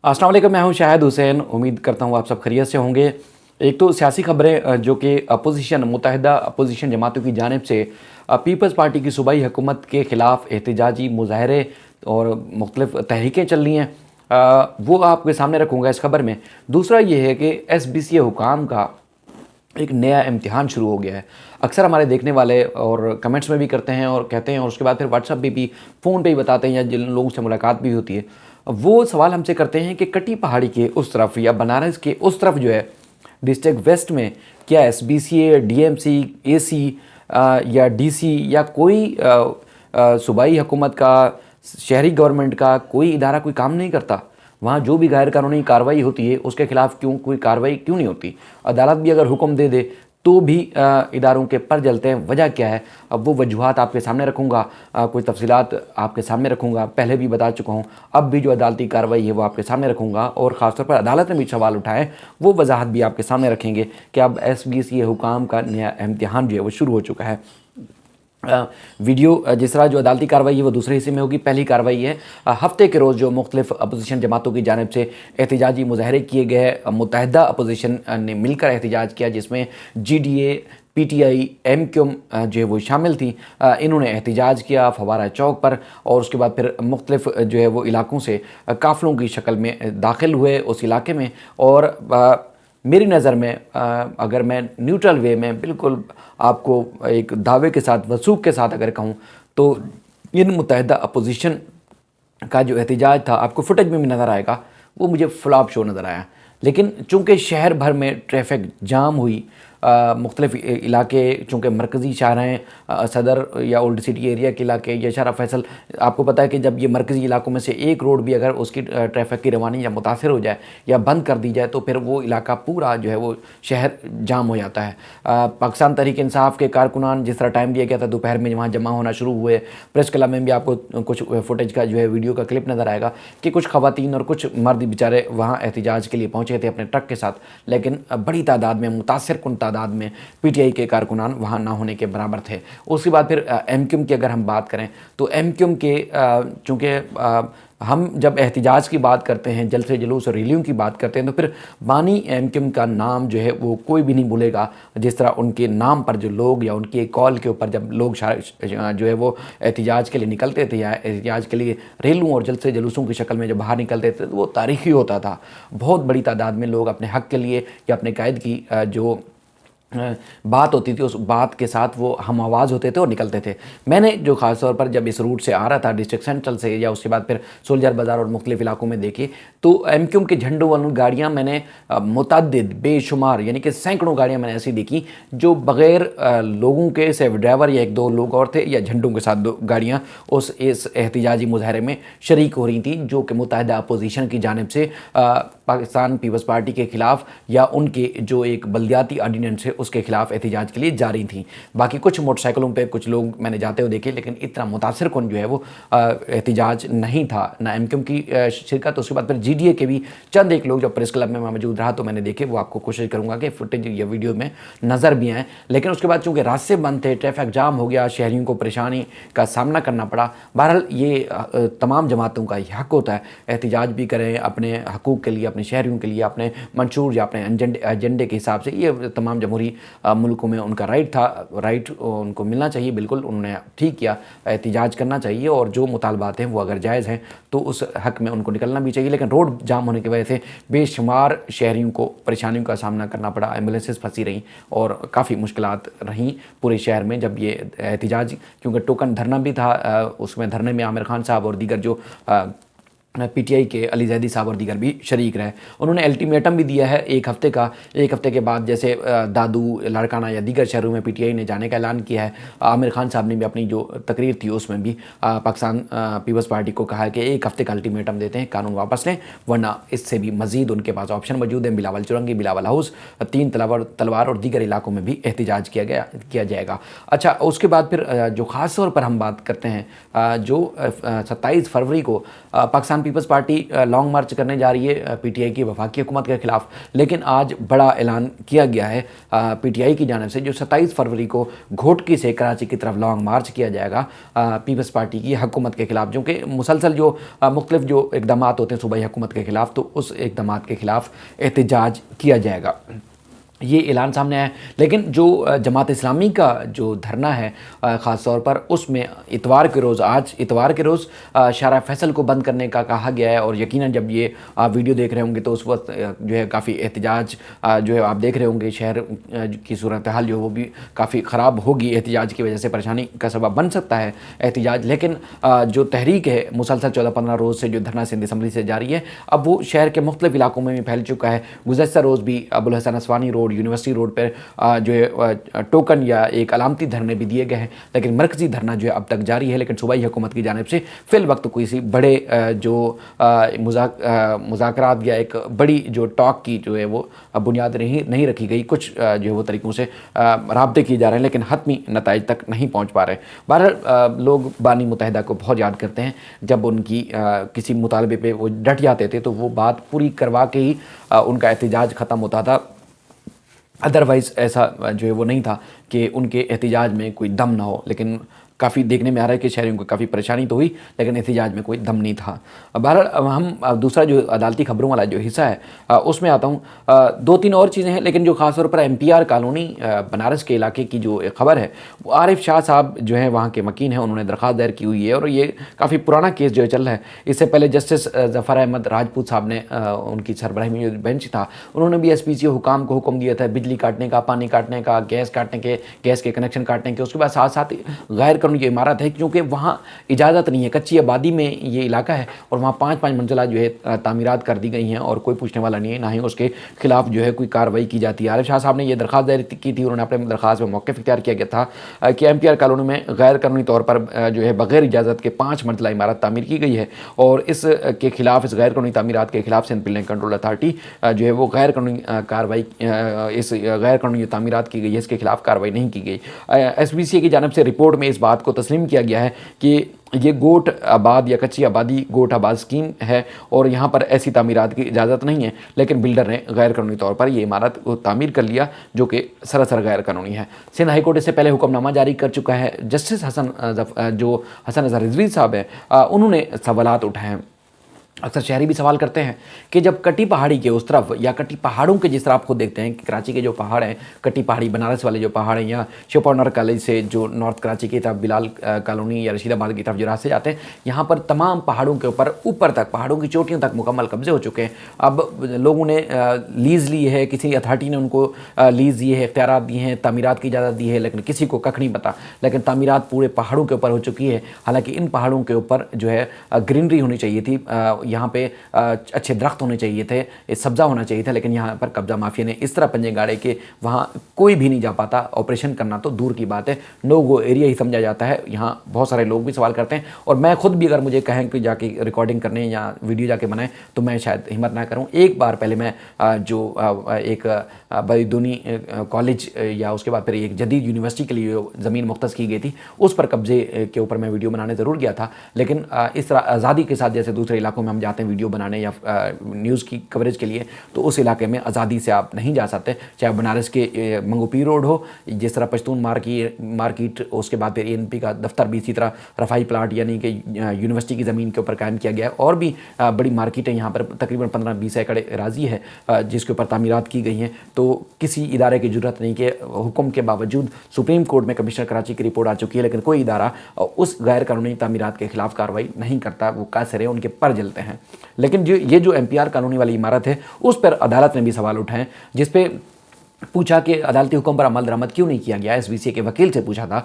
अस्सलाम वालेकुम, मैं हूं शाहिद हुसैन। उम्मीद करता हूं आप सब खैरियत से होंगे। एक तो सियासी खबरें जो कि अपोजिशन मुत्तहिदा अपोजिशन जमातों की जानिब से पीपल्स पार्टी की सूबाई हुकूमत के ख़िलाफ़ एहतजाजी मुज़ाहरे और मुख्तलिफ तहरीकें चल रही हैं, वो आपके सामने रखूँगा इस खबर में। दूसरा ये है कि SBCA हुकाम का एक नया इम्तिहान शुरू हो गया है। अक्सर हमारे देखने वाले और कमेंट्स में भी करते हैं और कहते हैं, और उसके बाद फिर व्हाट्सएप पे भी फ़ोन पे ही बताते हैं, या जिन लोगों से मुलाकात भी होती है वो सवाल हमसे करते हैं कि कटी पहाड़ी के उस तरफ या बनारस के उस तरफ जो है डिस्ट्रिक्ट वेस्ट में क्या SBCA, DMC, AC या DC या कोई सूबाई हुकूमत का, शहरी गवर्नमेंट का कोई इदारा कोई काम नहीं करता? वहाँ जो भी गैर कानूनी कार्रवाई होती है उसके खिलाफ कोई कार्रवाई क्यों नहीं होती? अदालत भी अगर हुक्म दे दे तो भी इदारों के पर जलते हैं। वजह क्या है? अब वो वजूहात आपके सामने रखूँगा, कोई तफसीलात आपके सामने रखूँगा। पहले भी बता चुका हूँ, अब भी जो अदालती कार्रवाई है वो आपके सामने रखूँगा, और ख़ासतौर पर अदालत ने भी सवाल उठाए वो वजाहत भी आपके सामने रखेंगे कि अब SBCA हुकाम का नया इम्तिहान जो है वो शुरू हो चुका है। वीडियो जिस तरह जो अदालती कार्रवाई है वो दूसरे हिस्से में होगी। पहली कार्रवाई है हफ्ते के रोज़ जो मुख्तलिफ अपोजिशन जमातों की जानिब से एहतजाजी मुजाहरे किए गए। मुत्तहिदा अपोजिशन ने मिलकर एहतजाज किया, जिसमें GDA, PTI, MQM जो है वो शामिल थी। इन्होंने एहतजाज किया फवारा चौक पर, और उसके बाद फिर मुख्तलिफ जो है वो इलाकों से काफ़िलों की शक्ल में दाखिल हुए उस इलाके में। और मेरी नज़र में अगर मैं न्यूट्रल वे में बिल्कुल आपको एक दावे के साथ, वसूख के साथ अगर कहूँ, तो इन मुत्तहिदा अपोजिशन का जो एहतजाज था, आपको फुटेज में भी नज़र आएगा, वो मुझे फ्लॉप शो नज़र आया। लेकिन चूँकि शहर भर में ट्रैफिक जाम हुई, मुख्तलिफ इलाके चूँकि मरकज़ी शहर हैं, सदर या ओल्ड सिटी एरिया के इलाके या शहर फैसल, आपको पता है कि जब ये मरकज़ी इलाकों में से एक रोड भी अगर उसकी ट्रैफिक की रवानी या मुतासर हो जाए या बंद कर दी जाए तो फिर वो इलाका पूरा जो है वो शहर जाम हो जाता है। पाकिस्तान तहरीक इंसाफ के कारकुनान जिस तरह टाइम दिया गया था दोपहर में वहाँ जमा होना शुरू हुए। प्रेस क्लब में भी आपको कुछ फुटेज का जो है वीडियो का क्लिप नज़र आएगा कि कुछ ख़वातीन और कुछ मर्द बेचारे वहाँ एहतजाज के लिए पहुँचे थे अपने ट्रक के साथ, लेकिन बड़ी तादाद में, मुतासर कुन तादाद में PTI के कारकुनान वहाँ ना होने के बराबर थे। उसके बाद फिर MQM की अगर हम बात करें तो MQM के चूँकि हम जब एहतजाज की बात करते हैं, जलसे जुलूस और रैलियों की बात करते हैं, तो फिर बानी MQM का नाम जो है वो कोई भी नहीं भूलेगा। जिस तरह उनके नाम पर जो लोग या उनके कॉल के ऊपर जब लोग जो है वो एहतजाज के लिए निकलते थे या एहतजाज के लिए रैलियों और जलसे जुलूसों की शक्ल में जब बाहर निकलते थे तो वो तारीखी होता था। बहुत बड़ी तादाद में लोग अपने हक़ के लिए या अपने कायद की जो बात होती थी उस बात के साथ वो हम आवाज़ होते थे और निकलते थे। मैंने जो ख़ास तौर पर जब इस रूट से आ रहा था डिस्ट्रिक्ट सेंट्रल से, या उसके बाद फिर सोल्जर बाज़ार और मुख्तलिफ़ इलाकों में देखी, तो MQM के झंडों वाली गाड़ियाँ मैंने मुतअद्दिद बेशुमार यानी कि सैकड़ों गाड़ियाँ मैंने ऐसी देखी जो बग़ैर लोगों के, सिर्फ ड्राइवर या एक दो लोग और थे, या झंडों के साथ दो गाड़ियाँ इस एहतजाजी मुजाहरे में शरीक हो रही थी, जो कि मुत्तहिदा अपोजिशन की जानिब से पाकिस्तान पीपल्स पार्टी के ख़िलाफ़ या उनके जो एक बल्दियाती आर्डीनेंस है उसके खिलाफ एहतजाज के लिए जा रही थी। बाकी कुछ मोटरसाइकिलों पे कुछ लोग मैंने जाते हुए देखे, लेकिन इतना मुतासर कौन जो है वो एहतजाज नहीं था, ना MQM की शिरकत। उसके बाद फिर GDA के भी चंद एक लोग जब प्रेस क्लब में मौजूद रहा तो मैंने देखे, वो आपको कोशिश करूँगा कि फुटेज या वीडियो में नज़र भी आएँ। लेकिन उसके बाद चूँकि रास्ते बंद थे, ट्रैफिक जाम हो गया, शहरियों को परेशानी का सामना करना पड़ा। बहरहाल ये तमाम जमातों का हक़ होता है एहतजाज भी करें अपने हकूक़ के लिए, अपने शहरियों के लिए, अपने मंशूर या अपने एजेंडे के हिसाब से। ये तमाम जमहूरी मुल्कों में उनका राइट था, राइट उनको मिलना चाहिए। बिल्कुल उन्होंने ठीक किया, एहतजाज करना चाहिए, और जो मुतालबात हैं वो अगर जायज़ हैं तो उस हक़ में उनको निकलना भी चाहिए। लेकिन रोड जाम होने की वजह से बेशुमार शहरियों को परेशानियों का सामना करना पड़ा, एम्बुलेंसेस फंसी रहीं और काफ़ी मुश्किलात रहीं पूरे शहर में जब ये एहतजाज, क्योंकि टोकन धरना भी था। उसमें धरने में आमिर खान साहब और दीगर जो PTI के अली जैदी साहब और दीगर भी शरीक रहे। उन्होंने अल्टीमेटम भी दिया है एक हफ़्ते का। एक हफ़्ते के बाद जैसे दादू, लाड़काना या दीगर शहरों में PTI ने जाने का ऐलान किया है। आमिर खान साहब ने भी अपनी जो तकरीर थी उसमें भी पाकिस्तान पीपल्स पार्टी को कहा है कि एक हफ़्ते का अल्टीमेटम देते हैं, कानून वापस लें, वरना इससे भी मज़ीद उनके पास ऑप्शन मौजूद हैं। बिलावल चुरंगी, बिलावल हाउस, 3 तलवार और दीगर इलाकों में भी एहतजाज किया जाएगा। अच्छा, उसके बाद फिर जो ख़ास तौर पर हम बात करते हैं, जो 27 फरवरी को पाकिस्तान किसान पीपल्स पार्टी लॉन्ग मार्च करने जा रही है पीटीआई की वफाकी हुकूमत के खिलाफ, लेकिन आज बड़ा ऐलान किया गया है पीटीआई की जानिब से जो 27 फरवरी को घोटकी से कराची की तरफ लॉन्ग मार्च किया जाएगा पीपल्स पार्टी की हुकूमत के खिलाफ, जो कि मुसलसल जो मुख्तलिफ जो इकदाम होते हैं सूबाई हुकूमत के खिलाफ, तो उस इकदाम के खिलाफ एहतजाज किया जाएगा। ये ऐलान सामने आया है। लेकिन जो जमात इस्लामी का जो धरना है ख़ास तौर पर, उसमें इतवार के रोज़, आज इतवार के रोज़ शारा फैसल को बंद करने का कहा गया है। और यकीनन जब ये वीडियो देख रहे होंगे तो उस वक्त जो है काफ़ी एहतजाज जो है आप देख रहे होंगे, शहर की सूरत हाल जो है वो भी काफ़ी ख़राब होगी, एहतजाज की वजह से परेशानी का सबब बन सकता है एहतजाज। लेकिन जो तहरीक है मुसलसल 14-15 रोज़ से जो धरना सिंध असम्बली से जारी है, अब वो शहर के मुख्तलिफ इलाकों में भी फैल चुका है। गुज़श्ता रोज़ भी Abul Hasan Aswani road, university road पर जो है टोकन या एक अलामती धरने भी दिए गए हैं, लेकिन मरकजी धरना जो है अब तक जारी है। लेकिन सूबाई हुकूमत की जानिब से फिल वक्त कोई सी बड़े जो मुज़ाकरात या एक बड़ी जो टॉक की जो है वो बुनियाद नहीं रखी गई। कुछ जो है वो तरीक़ों से राब्ते किए जा रहे हैं, लेकिन हतमी नताइज तक नहीं पहुँच पा रहे। बहरहाल लोग बानी मुत्तहिदा को बहुत याद करते हैं। जब उनकी किसी मुतालबे पे वो डट जाते थे तो वो बात पूरी करवा के ही उनका एहतजाज ख़त्म होता था। अदरवाइज़ ऐसा जो है वो नहीं था कि उनके एहतजाज में कोई दम ना हो। लेकिन काफ़ी देखने में आ रहा है कि शहरियों को काफ़ी परेशानी तो हुई, लेकिन एहतजाज में कोई दम नहीं था। बहरहाल हम दूसरा जो अदालती खबरों वाला जो हिस्सा है उसमें आता हूँ। 2-3 और चीज़ें हैं, लेकिन जो ख़ास तौर पर MPR कॉलोनी बनारस के इलाके की जो खबर है, वो आरिफ शाह साहब जो है वहाँ के वकील हैं, उन्होंने दरख्वास्त दायर की हुई है और ये काफ़ी पुराना केस जो है चल रहा है। इससे पहले जस्टिस ज़फ़र अहमद राजपूत साहब ने उनकी सरबराही में जो बेंच था, उन्होंने भी SPCA हुकाम को हुक्म दिया था बिजली काटने का, पानी काटने का, गैस के कनेक्शन काटने के। उसके बाद साथ साथ गैर ये इमारत है, क्योंकि वहाँ इजाज़त नहीं है, कच्ची आबादी में ये इलाका है और वहाँ 5-5 मंजिला जो है तामीरात कर दी गई हैं और कोई पूछने वाला नहीं है, ना ही उसके खिलाफ जो है कोई कार्रवाई की जाती है। आरिफ शाह साहब ने ये दरख्वास्त दायर की थी, उन्होंने अपने दरख्वास्त में मौक़िफ़ इख्तियार किया गया था कि MPR कॉलोनी में गैर कानूनी तौर पर जो है बग़ैर इजाज़त के 5 मंजिला इमारत तामीर की गई है और इस के खिलाफ, इस गैर कानूनी तामीरात के खिलाफ सिंध बिल्डिंग कंट्रोल अथॉरिटी जो है वो गैर कानूनी कार्रवाई, इस गैर कानूनी तामीरात की गई है, इसके खिलाफ कार्रवाई नहीं की गई। SPCA की जानिब से रिपोर्ट में इस बात को तस्लीम किया गया है कि ये गोट आबाद या कच्ची आबादी गोट आबाद स्कीम है और यहाँ पर ऐसी तामीरात की इजाज़त नहीं है, लेकिन बिल्डर ने गैर कानूनी तौर पर ये इमारत को तामीर कर लिया, जो कि सरासर गैर कानूनी है। सिंध हाई कोर्ट इससे पहले हुक्मनामा जारी कर चुका है। जस्टिस हसन अज़हर रिजवी साहब हैं, उन्होंने सवालात उठाए हैं। अक्सर शहरी भी सवाल करते हैं कि जब कटी पहाड़ी के उस तरफ या कटी पहाड़ों के जिस तरह आप खुद देखते हैं कि कराची के जो पहाड़ हैं, कटी पहाड़ी, बनारस वाले जो पहाड़ हैं, या शिवपाउनर कॉलेज से जो नॉर्थ कराची की तरफ बिलाल कॉलोनी या रशीदाबाद की तरफ जो रास्ते जाते हैं, यहाँ पर तमाम पहाड़ों के ऊपर तक, पहाड़ों की चोटियों तक मुकम्मल कब्जे हो चुके हैं। अब लोगों ने लीज़ ली है, किसी अथॉरिटी ने उनको लीज़ दिए है, इख्तियारात दिए हैं, तामीरात की इजाज़त दी है, लेकिन किसी को कख नहीं पता। लेकिन तामीरात पूरे पहाड़ों के ऊपर हो चुकी है। हालाँकि इन पहाड़ों के ऊपर जो है ग्रीनरी होनी चाहिए थी, यहाँ पे अच्छे दरख्त होने चाहिए थे, सब्ज़ा होना चाहिए था, लेकिन यहाँ पर कब्ज़ा माफिया ने इस तरह पंजे गाड़े कि वहाँ कोई भी नहीं जा पाता। ऑपरेशन करना तो दूर की बात है, नो गो एरिया ही समझा जाता है। यहाँ बहुत सारे लोग भी सवाल करते हैं और मैं खुद भी अगर मुझे कहें कि जाके रिकॉर्डिंग करने या वीडियो जाके बनाएं तो मैं शायद हिम्मत ना करूँ। एक बार पहले मैं जो एक बैदूनी कॉलेज या उसके बाद फिर एक जदीद यूनिवर्सिटी के लिए ज़मीन मुख्तस की गई थी, उस पर कब्ज़े के ऊपर मैं वीडियो बनाने ज़रूर गया था। लेकिन इस तरह आज़ादी के साथ जैसे दूसरे इलाकों में हम जाते हैं वीडियो बनाने या न्यूज़ की कवरेज के लिए, तो उस इलाके में आज़ादी से आप नहीं जा सकते। चाहे बनारस के मंगोपीर रोड हो, जिस तरह पश्तून मार्केट, उसके बाद फिर ANP का दफ्तर भी इसी तरह रफ़ाई प्लाट यानी कि यूनिवर्सिटी की ज़मीन के ऊपर कायम किया गया है। और भी बड़ी मार्केटें यहाँ पर तकरीबन 15-20 एकड़ राजी है जिसके ऊपर तामीरात की गई हैं। तो किसी इदारे की ज़रूरत नहीं कि हुक्म के बावजूद सुप्रीम कोर्ट में कमिश्नर कराची की रिपोर्ट आ चुकी है, लेकिन कोई इदारा उस गैर कानूनी तामीरात के खिलाफ कार्रवाई नहीं करता, वो कासिर है, उनके पर जलते हैं। लेकिन जो ये जो MPR कॉलोनी वाली इमारत है, उस पर अदालत ने भी सवाल उठाए, जिस पे पूछा कि अदालती हुक्म पर अमल दरामद क्यों नहीं किया गया। SPCA के वकील से पूछा था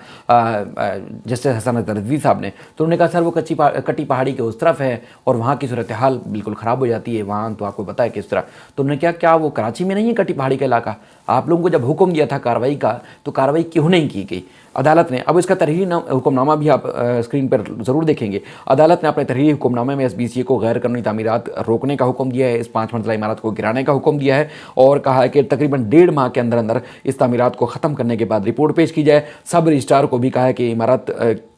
जस्टिस हसन अज़हर रिजवी साहब ने, तो उन्होंने कहा सर वो कटी पहाड़ी के उस तरफ है और वहाँ की सूरत हाल बिल्कुल ख़राब हो जाती है, वहाँ तो आपको पता है किस तरह। तो उन्होंने क्या वो कराची में नहीं है कटी पहाड़ी का इलाका? आप लोगों को जब हुक्म दिया था कार्रवाई का, तो कार्रवाई क्यों नहीं की गई अदालत ने? अब इसका तहरीरी हुक्मनामा भी आप स्क्रीन पर ज़रूर देखेंगे। अदालत ने अपने तहरीरी हुक्मनामे में SPCA को गैर कानूनी तामीरात रोकने का हुक्म दिया है, इस 5 मंजिला इमारत को गिराने का हुक्म दिया है और कहा है कि तकरीबन 1.5 माह के अंदर अंदर इस तामीरात को ख़त्म करने के बाद रिपोर्ट पेश की जाए। सब रजिस्ट्रार को भी कहा है कि इमारत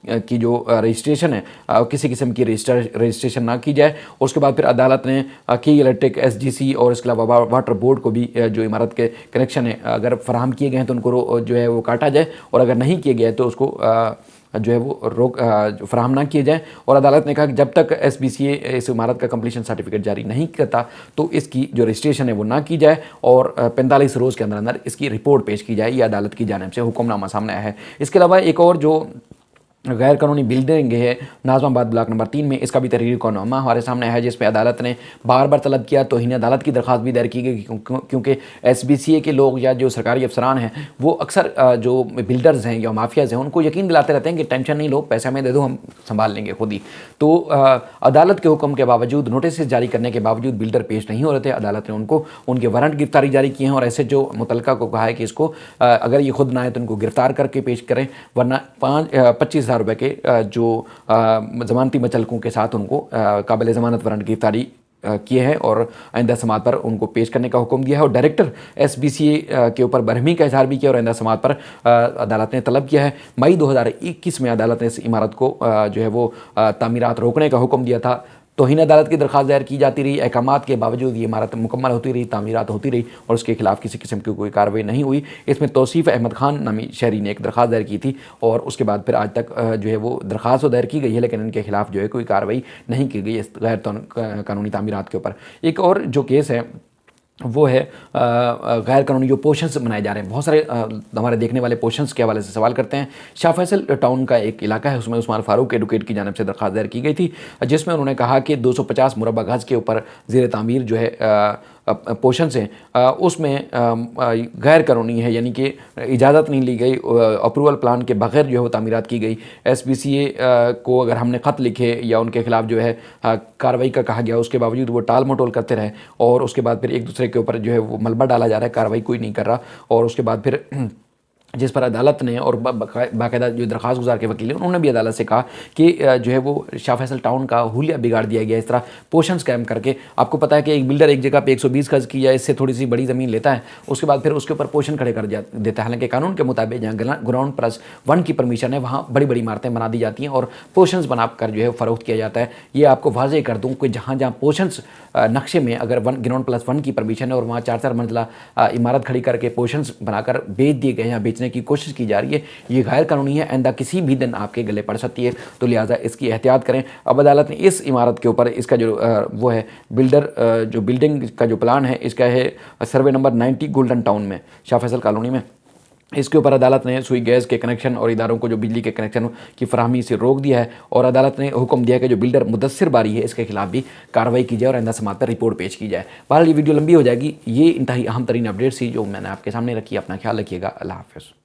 की जो रजिस्ट्रेशन है किसी किस्म की रजिस्ट्रेशन ना की जाए। उसके बाद फिर अदालत ने की इलेक्ट्रिक SGC और इसके अलावा वाटर बोर्ड को भी जो इमारत के कनेक्शन है अगर फराहम किए गए हैं तो उनको जो है वो काटा जाए, और अगर नहीं किए गए तो उसको जो है वो रोक फराहम ना किए जाए। और अदालत ने कहा कि जब तक SBCA इस इमारत का कंप्लीशन सर्टिफिकेट जारी नहीं करता तो इसकी जो रजिस्ट्रेशन है वो ना की जाए, और 45 रोज़ के अंदर अंदर इसकी रिपोर्ट पेश की जाए। ये अदालत की जानिब से हुक्मनामा सामने आया है। इसके अलावा एक और जो गैर कानूनी बिल्डिंग है नाज़माबाद ब्लॉक नंबर 3 में, इसका भी तहरीरी कौनामा हमारे सामने है, जिसमें अदालत ने बार बार तलब किया, तौहीन अदालत की दरख्वास्त भी दायर की गई, क्योंकि SBCA के लोग या जो सरकारी अफसरान हैं वो अक्सर जो बिल्डर्स हैं या माफियाज़ हैं उनको यकीन दिलाते रहते हैं कि टेंशन नहीं लो, पैसा हमें दे दो, हम संभाल लेंगे खुद ही। तो अदालत के हुक्म के बावजूद, नोटिस जारी करने के बावजूद बिल्डर पेश नहीं हो रहे थे। अदालत ने उनको उनके वारंट गिरफ्तारी जारी किए हैं, और ऐसे जो मुतलका को कहा है कि इसको अगर ये खुद ना आए तो उनको गिरफ्तार करके पेश करें, वरना 25,000 रुपये के जो ज़मानती मचलकों के साथ उनको काबिल ज़मानत वारंट गिरफ्तारी किए हैं, और आइंदा समात पर उनको पेश करने का हुक्म दिया है। और डायरेक्टर SBCA के ऊपर बरहमी का इजहार भी किया, और आइंदा समात पर अदालत ने तलब किया है। मई 2021 में अदालत ने इस इमारत को जो है वो तामीरात रोकने का हुक्म दिया था। तौहीन अदालत की दरख्वास्त दायर की जाती रही, अहकामात के बावजूद ये इमारत मुकम्मल होती रही, तामीरात होती रही, और उसके खिलाफ किसी किस्म की कोई कार्रवाई नहीं हुई। इसमें तौसीफ़ अहमद खान नामी शहरी ने एक दरख्वास्त दायर की थी, और उसके बाद फिर आज तक जो है वो दरख्वास्त तो दायर की गई है, लेकिन इनके खिलाफ जो है कोई कार्रवाई नहीं की गई इस गैर कानूनी तामीरात के ऊपर। एक और जो केस है वो है गैर कानूनी जो पोर्शंस बनाए जा रहे हैं। बहुत सारे हमारे देखने वाले पोर्शंस के हवाले से सवाल करते हैं। शाह फैसल टाउन का एक इलाका है, उसमें उस्मान फारूक एडवोकेट की जानिब से दरख्वास्त दायर की गई थी, जिसमें उन्होंने कहा कि 250 मुरबा गज के ऊपर ज़ेर तामीर जो है पोर्शंस हैं उसमें गैर कानूनी है, यानी कि इजाज़त नहीं ली गई, अप्रूवल प्लान के बगैर जो है वो तामीरात की गई। SBCA को अगर हमने ख़त लिखे या उनके खिलाफ जो है कार्रवाई का कहा गया, उसके बावजूद वो टाल मटोल करते रहे, और उसके बाद फिर एक दूसरे के ऊपर जो है वो मलबा डाला जा रहा है, कार्रवाई कोई नहीं कर रहा। और उसके बाद फिर जिस पर अदालत ने और बाकायदा जो दरख्वास्त गुजार के वकील हैं उन्होंने भी अदालत से कहा कि जो है वो शाह फैसल टाउन का हुलिया बिगाड़ दिया गया इस तरह पोर्शन स्कैम करके। आपको पता है कि एक बिल्डर एक जगह पे 120 गज की या इससे थोड़ी सी बड़ी ज़मीन लेता है, उसके बाद फिर उसके ऊपर पोर्शन खड़े कर देता है। हालांकि कानून के मुताबिक जहाँ ग्राउंड प्लस 1 की परमिशन है वहाँ बड़ी बड़ी इमारतें बना दी जाती हैं और पोर्शंस बनाकर जो है फ़रोख्त किया जाता है। ये आपको वाज़ेह कर दूँ कि जहाँ जहाँ पोर्शंस नक्शे में अगर ग्राउंड प्लस 1 की परमिशन है और वहाँ 4-4 मंजिला इमारत खड़ी करके पोर्शंस बनाकर बेच दिए गए या बेचने की कोशिश की जा रही है, ये गैर कानूनी है, आइंदा किसी भी दिन आपके गले पड़ सकती है, तो लिहाजा इसकी एहतियात करें। अब अदालत ने इस इमारत के ऊपर इसका जो वो है जो बिल्डिंग का जो प्लान है इसका है सर्वे नंबर 90 गोल्डन टाउन में शाह फैसल कॉलोनी में। इसके ऊपर अदालत ने सुई गैस के कनेक्शन और इदारों को जो बिजली के कनेक्शन की फराहमी से रोक दिया है, और अदालत ने हुक्म दिया कि जो बिल्डर मुदस्सिर बारी है इसके खिलाफ भी कार्रवाई की जाए और आइंदा समात पर रिपोर्ट पेश की जाए। बहरहाल ये वीडियो लंबी हो जाएगी, ये इंतहाई अहम तरीन अपडेट्स थी जो मैंने आपके सामने रखी। अपना ख्याल रखिएगा। अल्लाह हाफ़िज़।